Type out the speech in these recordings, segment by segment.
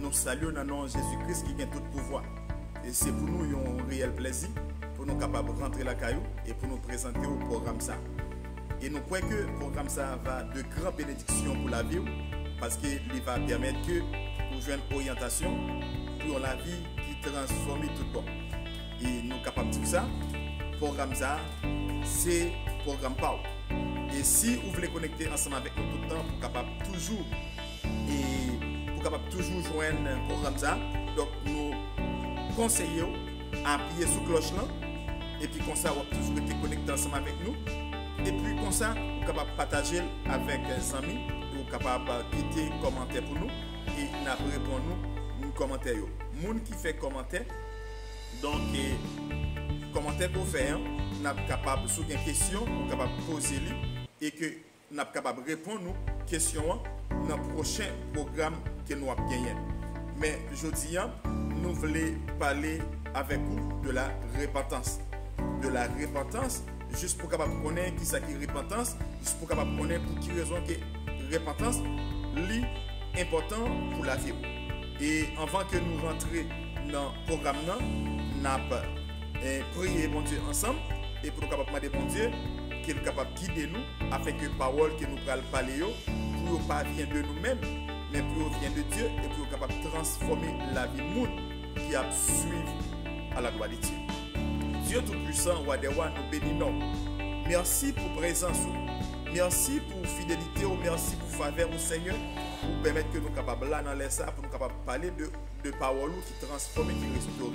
nous saluons dans le nom de Jésus-Christ qui a tout pouvoir. Et c'est pour nous un réel plaisir, pour nous capables de rentrer la caillou et pour nous présenter au programme ça. Et nous croyons que le programme ça va de grandes bénédictions pour la vie, parce qu'il va permettre que nous jouions une orientation pour la vie qui transforme tout le temps. Et nous sommes capables de tout ça. Le programme ça, c'est le programme PAO. Et si vous voulez connecter ensemble avec nous tout le temps, pour capable toujours joindre le programme ça, donc nous conseillons à appuyer sur la cloche là, et puis comme ça, vous avez toujours été connecté ensemble avec nous. Et puis comme ça, vous êtes capable de partager avec les amis, vous êtes capable de quitter un commentaire pour nous, et nous répondons nos commentaires. Les gens qui fait commentaire, donc commentaire qu'on fait, nous sommes capables, si vous avez une question, vous êtes capable de poser et que nous sommes capables de répondre aux questions dans le prochain programme que nous avons gagné. Mais aujourd'hui, nous voulons parler avec vous de la repentance. De la repentance, juste pour capable connaître qui c'est qui repentance, juste pour capable connaître pour qui raison que repentance est important pour la vie. Et avant que nous rentrions dans le programme, nous avons prié bon Dieu ensemble et pour nous capable demander bon Dieu qu'il est capable de guider nous afin que la parole que nous allons parler pour pas vient de nous-mêmes, mais pour vient de Dieu et pour capable de transformer la vie de monde qui a suivi à la gloire de Dieu. Dieu Tout-Puissant, roi des rois, nous bénissons. Merci pour présence, merci pour fidélité, merci pour faveur au Seigneur, pour permettre que nous soyons capables là dans les ça, pour nous capables de parler de paroles qui transforment et qui restaurent.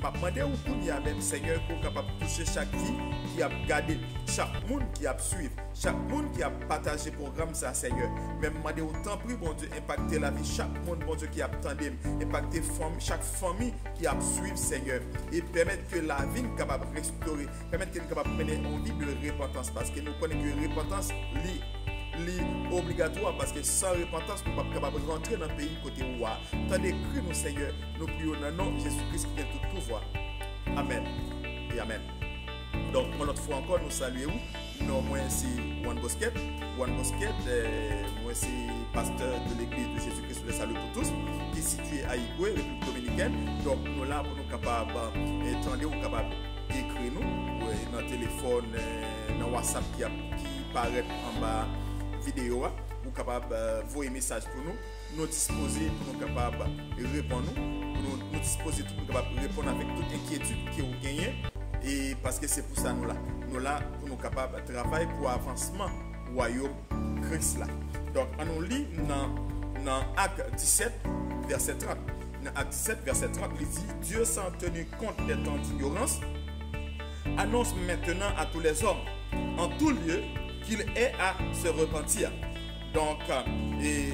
Je demande au Kounia même Seigneur pour capable toucher chaque vie qui a gardé, chaque monde qui a suivi, chaque monde qui a partagé le programme ça Seigneur. Même demander autant prix bon Dieu impacter la vie chaque monde bon Dieu qui a attendu, impacter chaque famille qui a suivi Seigneur et permettre que la vie soit capable de restaurer, permettre qu'elle soit capable de mener une vie de repentance parce que nous connaissons que la repentance est obligatoire parce que sans repentance nous ne sommes pas capables de rentrer dans le pays côté roi. Tandis que nous Seigneur, nous prions dans le nom de Jésus-Christ qui a tout pouvoir. Amen et Amen. Donc, une autre fois encore, nous saluons. Non, moi, c'est One Bosquet. One Bosquet, moi, c'est pasteur de l'église de Jésus-Christ le salut pour tous, qui est situé à Igoué, République Dominicaine. Donc, nous là pour nous capables d'étendre, capables d'écrire nous, dans le téléphone, dans WhatsApp qui paraît en bas vidéo, vous capable envoyer message pour nous, nous disposer pour nous capable répondre, nous disposer pour nous capable répondre avec toute inquiétude que vous gagnez. Et parce que c'est pour ça nous là pour nous capables de travailler pour l'avancement royaume Christ là. Donc on nous lit dans Acte 17 verset 30. Dans Acte 17 verset 30, il dit Dieu sans tenir compte des temps d'ignorance annonce maintenant à tous les hommes en tout lieu qu'il est à se repentir. Donc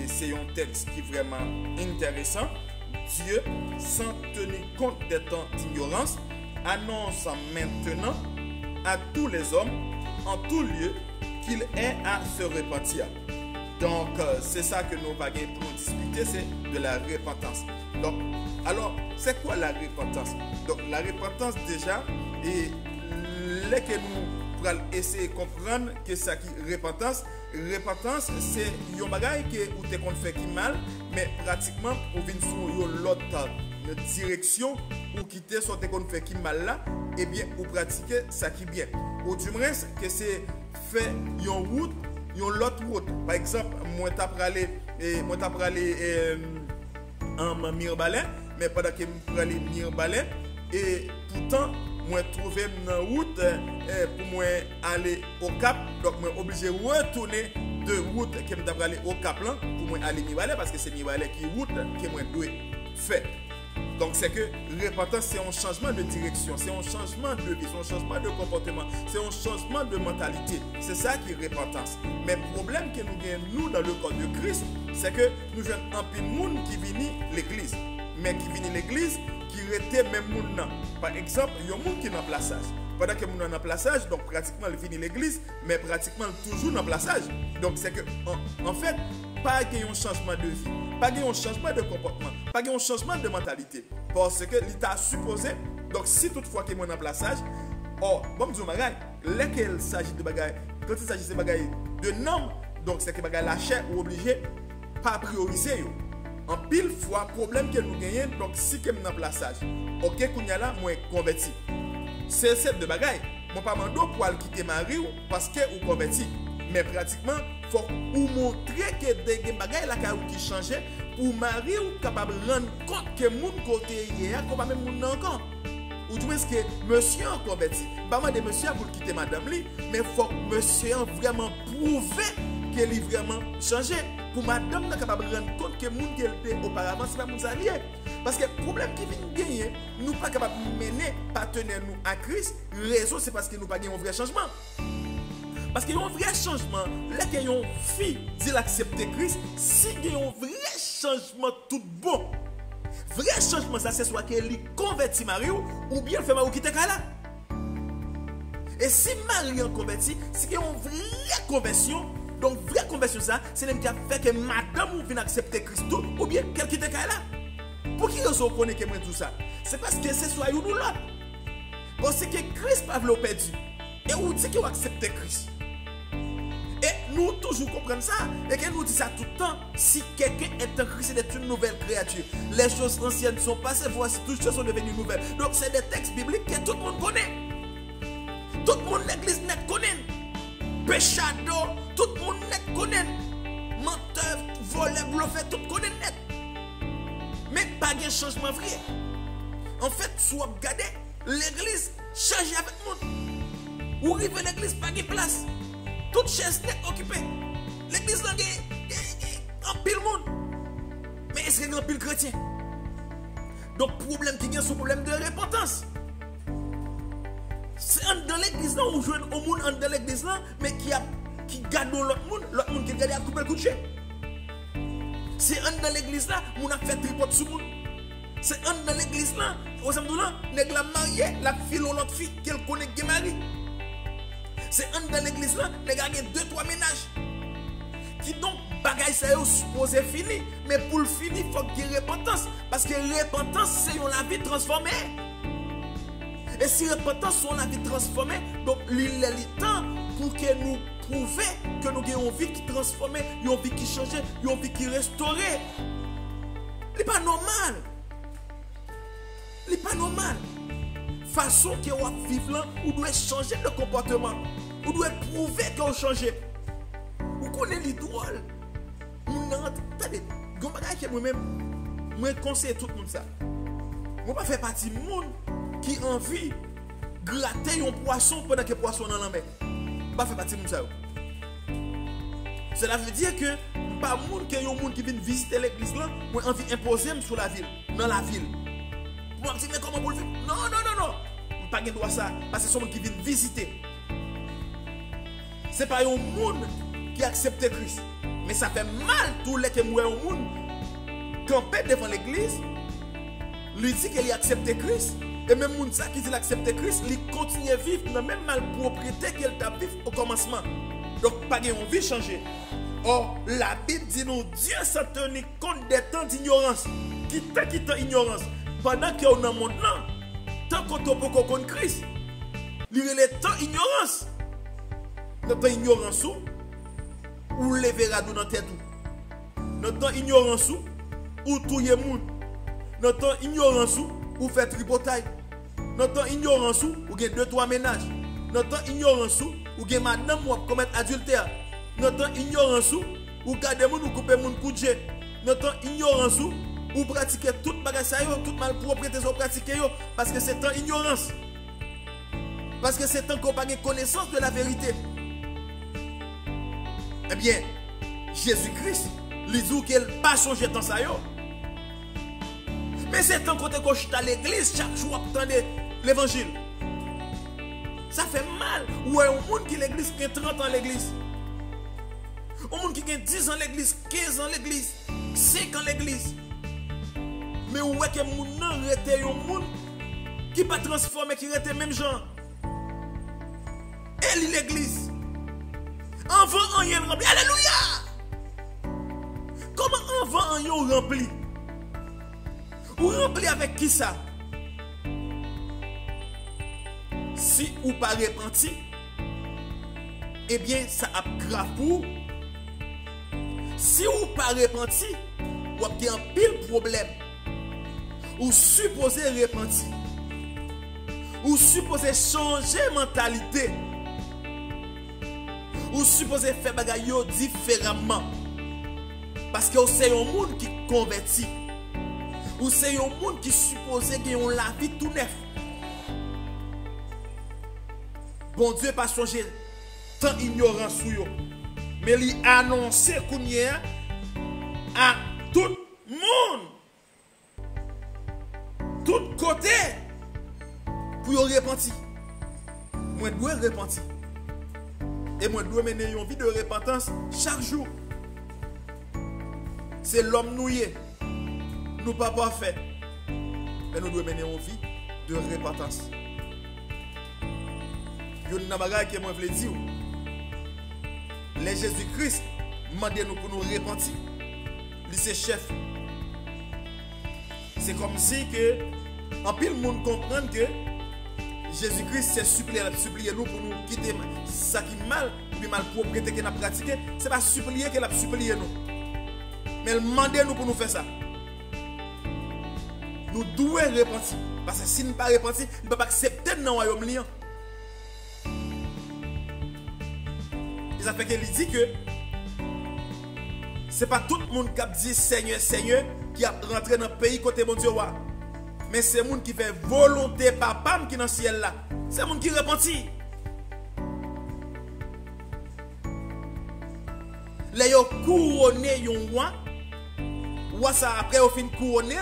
c'est un texte qui est vraiment intéressant. Dieu sans tenir compte des temps d'ignorance annonce maintenant à tous les hommes, en tout lieu, qu'il est à se repentir. Donc, c'est ça que nous allons pour discuter, c'est de la repentance. Donc, alors, c'est quoi la repentance? Donc, la repentance déjà, et là que nous allons essayer de comprendre que c'est qui repentance. Repentance, c'est un bagage où tu as fait qui mal, mais pratiquement, on vient sur l'autre direction ou quitter ce qu'on fait qui mal là, et bien ou pratiquer ça qui bien. Ou du moins que c'est fait une route, une autre route. Par exemple, moi t'as aller en Mirbalais, mais pendant que je aller Mirbalais et pourtant moi trouver une route pour moi aller au Cap, donc moi obligé de retourner de route que je aller au Cap là pour moi aller Mirbalais parce que c'est Mirbalais qui route que moi dois faire. Donc c'est que repentance, c'est un changement de direction, c'est un changement de vie, c'est un changement de comportement, c'est un changement de mentalité. C'est ça qui est repentance. Mais le problème que nous avons, nous, dans le corps de Christ, c'est que nous avons un peu de monde qui vient l'église. Mais qui vient l'église, qui était même monde. Par exemple, il y a un monde qui est dans le plaçage. Pendant que nous sommes dans le plaçage, donc pratiquement il finit l'église, mais pratiquement toujours dans le plaçage. Donc c'est que, en fait, pas un changement de vie, pas un changement de comportement, pas un changement de mentalité. Parce que l'État supposé, donc si toutefois qu'il y a un plaçage, bon, je dis, lesquels s'agit de bagaille, quand il s'agit de bagaille de normes, donc c'est que bagaille la chair ou obligé pas prioriser. en pile fois problème que nous gagnons donc si que dans plaçage OK kounya là moi converti c'est cette de bagaille moi pas mando pour aller quitter mari parce que ou converti mais pratiquement faut ou montrer que des bagaille là qui changer pour mari ou capable rendre compte que mon côté hier qu'on pas même mon encore ou du moins que monsieur en converti pas moi de monsieur pour quitter madame li mais faut monsieur vraiment prouver qu'elle est vraiment changé pour madame n'est capable de rendre compte que moun qu'elle était auparavant c'est pas moun allié parce que le problème qui vient gagner nous pas capable de mener partenaire nous à Christ raison c'est parce que nous pas gagné un vrai changement parce qu'il y a un vrai changement là qu'il y a une fille dit l'accepter Christ si il y a un vrai changement tout bon vrai changement ça c'est soit qu'elle convertit Marie ou bien elle fait Marie quitter là et si Marie est converti c'est qu'il y a une vraie conversion. Donc, vraie conversion, ça, c'est même qui a fait que madame vienne accepter Christ ou bien qu'elle quitte là. Pour qui raison qu'on connaît tout ça? C'est parce que c'est soit nous l'autre. Parce que Christ pas voulu perdu. Et on dit qu'il accepte Christ. Et nous toujours comprenons ça. Et que nous dit ça tout le temps. Si quelqu'un est en Christ, c'est une nouvelle créature. Les choses anciennes sont passées, voici toutes choses sont devenues nouvelles. Donc, c'est des textes bibliques que tout le monde connaît. Tout le monde l'église net connaît. Péchado, tout le monde net connaît. Menteur, voleur, bluffeur, tout le monde connaît net. Mais pas de changement vrai. En fait, si vous regardez, l'église change avec le monde. Ou arrivez l'église, pas de place. Toute chaise net occupée. L'église là, en pile monde. Mais est-ce qu'il y a un pile chrétien? Donc, problème qui vient, c'est un problème de repentance. C'est dans l'église là, on joue au monde dans l'église là, mais qui garde l'autre monde qui garde à couper le coup de chien. C'est dans l'église là, on a fait tripote sur le monde. C'est dans l'église là, aux amis là, nèg la marié, la fille ou l'autre fille qu'elle connaît qui marie. C'est dans l'église là, nèg a 2-3 ménages. Qui donc bagaille ça est supposé finir, mais pour le finir, il faut qu'il y ait repentance parce que repentance c'est la vie transformée. Et si repentance sont la vie transformée, donc il est temps pour que nous prouvions que nous avons une vie qui transforme, une vie qui change, une vie qui restaure. Ce n'est pas normal. Ce n'est pas normal. Façon que vous vivez là, vous devez changer de comportement. Vous devez prouver que vous changez. Vous connaissez les drôles. Attendez, moi-même, je conseille tout le monde ça. Je ne fais pas partie du monde qui a envie de gratter un poisson pendant que le poisson est dans la mer. Je ne fais pas partie de ça. Cela veut dire que pas monde qui vient visiter l'église là, moi envie d'imposer sur la ville, dans la ville. Moi je dis mais comment pour le faire? Non. Je n'ai pas de droit ça parce que c'est monde qui vient visiter. Ce n'est pas un monde qui accepte Christ. Mais ça fait mal tous les qui mourent au monde camper devant l'église, lui dit qu'il accepte Christ. Et même les gens qui dit accepter Christ, ils continuent à vivre dans la même malpropriété qu'elle a vécu au commencement. Donc, pas de vie changer. Or, la Bible dit nous, Dieu s'en tenir compte des temps d'ignorance. Qui t'a ignorance. Pendant qu'on est dans le monde là, tant qu'on ne peut pas connaître Christ, il y a le temps d'ignorance. Le temps d'ignorance, ou le verra dans la tête. Le temps d'ignorance, ou tout le monde. Le temps d'ignorance, ou fait tripotaille. Notre ignorance ou gen 2-3 ménages. Notre ignorance ou gen madame ou commettre adultère. Notre ignorance ou garder moun ou couper moun koudje. Notre ignorance ou pratiquer toute bagage ça yo, toute malpropreté ou pratiquer yo parce que c'est en ignorance. Parce que c'est en qu'on pas connaissance de la vérité. Eh bien, Jésus-Christ, lui dit qu'elle pas changer dans ça yo. Mais c'est un côté que je suis à l'église, chaque jour, attendre l'évangile. Ça fait mal. Ou un monde qui l'église, qui a 30 ans l'église. Un monde qui a 10 ans l'église, 15 ans l'église, 5 ans l'église. Mais où est-ce que mon nom était un monde qui n'est pas transformé, qui était même genre. Elle est l'église. Enfant, il rempli. Alléluia! Comment enfant, il rempli? Ou rempli avec qui ça? Si ou pas repenti, eh bien ça a grave pour. Si ou pas repenti, ou avez un pile problème. Ou supposé repentir. Ou supposé changer mentalité. Ou supposé faire bagaille différemment. Parce que c'est un monde qui convertit. Ou c'est un monde qui supposé gagner la vie tout neuf. Bon Dieu pas changer tant ignorant sous yo. Mais il annonce qu'on y a à tout le monde. Tout côté pour repentir. Moi dois repentir. Et moi dois mener une vie de repentance chaque jour. C'est l'homme nouillé. Nous pas parfaits. Mais nous devons mener une vie de repentance. Il y a une chose que moi je veux dire. Les Jésus-Christ demandent nous pour nous repentir. C'est chef. C'est comme si que en pile monde comprend que Jésus-Christ s'est supplié nous pour nous quitter ça qui est mal ou bien mal propriété qu'il a pratiqué. Ce n'est pas supplier qu'il a supplié nous. Mais il demande nous pour nous faire ça. Nous devons repentir. Parce que si nous ne pas repentir, nous ne pouvons pas accepter dans le royaume liant. Ça fait qu'il dit que ce n'est pas tout le monde qui dit Seigneur, Seigneur, qui a rentré dans le pays côté mon Dieu. Mais c'est le monde qui fait volonté papa qui est dans le ciel là. C'est le monde qui repentit. Les yo couronné yon roi. Roi ça après au fin couronné,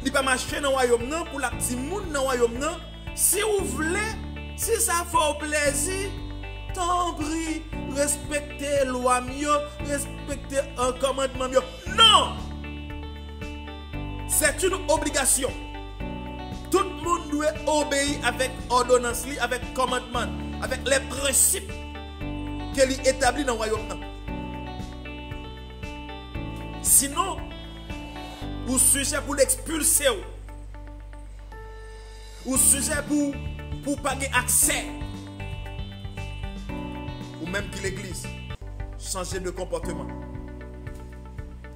il pas marcher dans le royaume non pour la petit monde dans le royaume non. Si vous voulez, si ça fait plaisir, tant pis, respectez loi mieux, respectez un commandement mieux. Non! C'est une obligation. Tout le monde doit obéir avec ordonnance, avec commandement, avec les principes qu'elle établit dans le royaume. Sinon, vous sujet pour l'expulser. Vous sujet pour pas avoir accès. Ou même que l'église changer de comportement.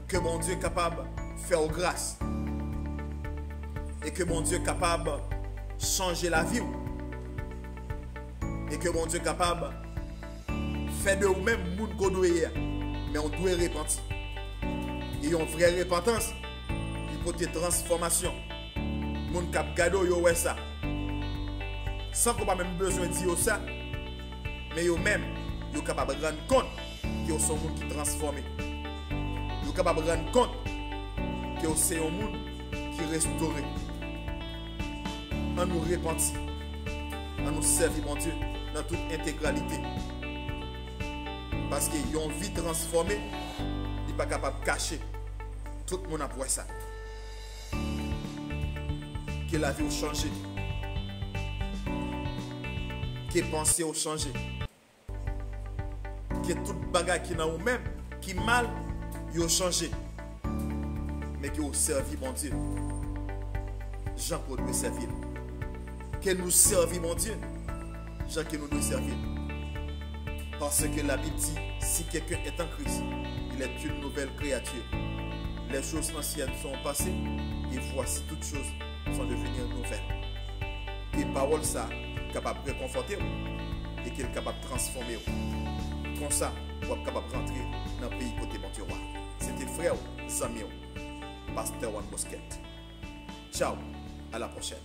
Que mon Dieu est capable de faire grâce. Et que mon Dieu est capable de changer la vie. Et que mon Dieu est capable de faire de vous-même moun qu'on doit. Mais on doit repentir. Et une vraie repentance, il faut des transformations. Moun kap gado yo ouais ça. Sans qu'on pas même besoin de dire ça. Mais yo même, yo capable de rendre compte que yo sont moun qui transformé. Yo capable de rendre compte que yo c'est un monde qui restauré. On nous repentir. On nous servir mon Dieu dans toute intégralité. Parce que yon vie transformée, il n'est pas capable de cacher. Tout le monde a pour ça. Que la vie a changé. Que pensée a changé. Que toute bagarre qui est dans vous-même, qui mal, il a changé. Mais que vous servi mon Dieu. Jean-Paul doit servir. Que nous servir mon Dieu. Jean que nous doit servir. Parce que la Bible dit, si quelqu'un est en Christ, il est une nouvelle créature. Les choses anciennes sont passées et voici toutes choses sont devenues nouvelles. Et parole ça, capable de réconforter et qu'elle est capable de transformer. Comme ça, vous êtes capable de rentrer dans le pays côté bon Dieu. C'était frère Zamio, pasteur One Bosquet. Ciao, à la prochaine.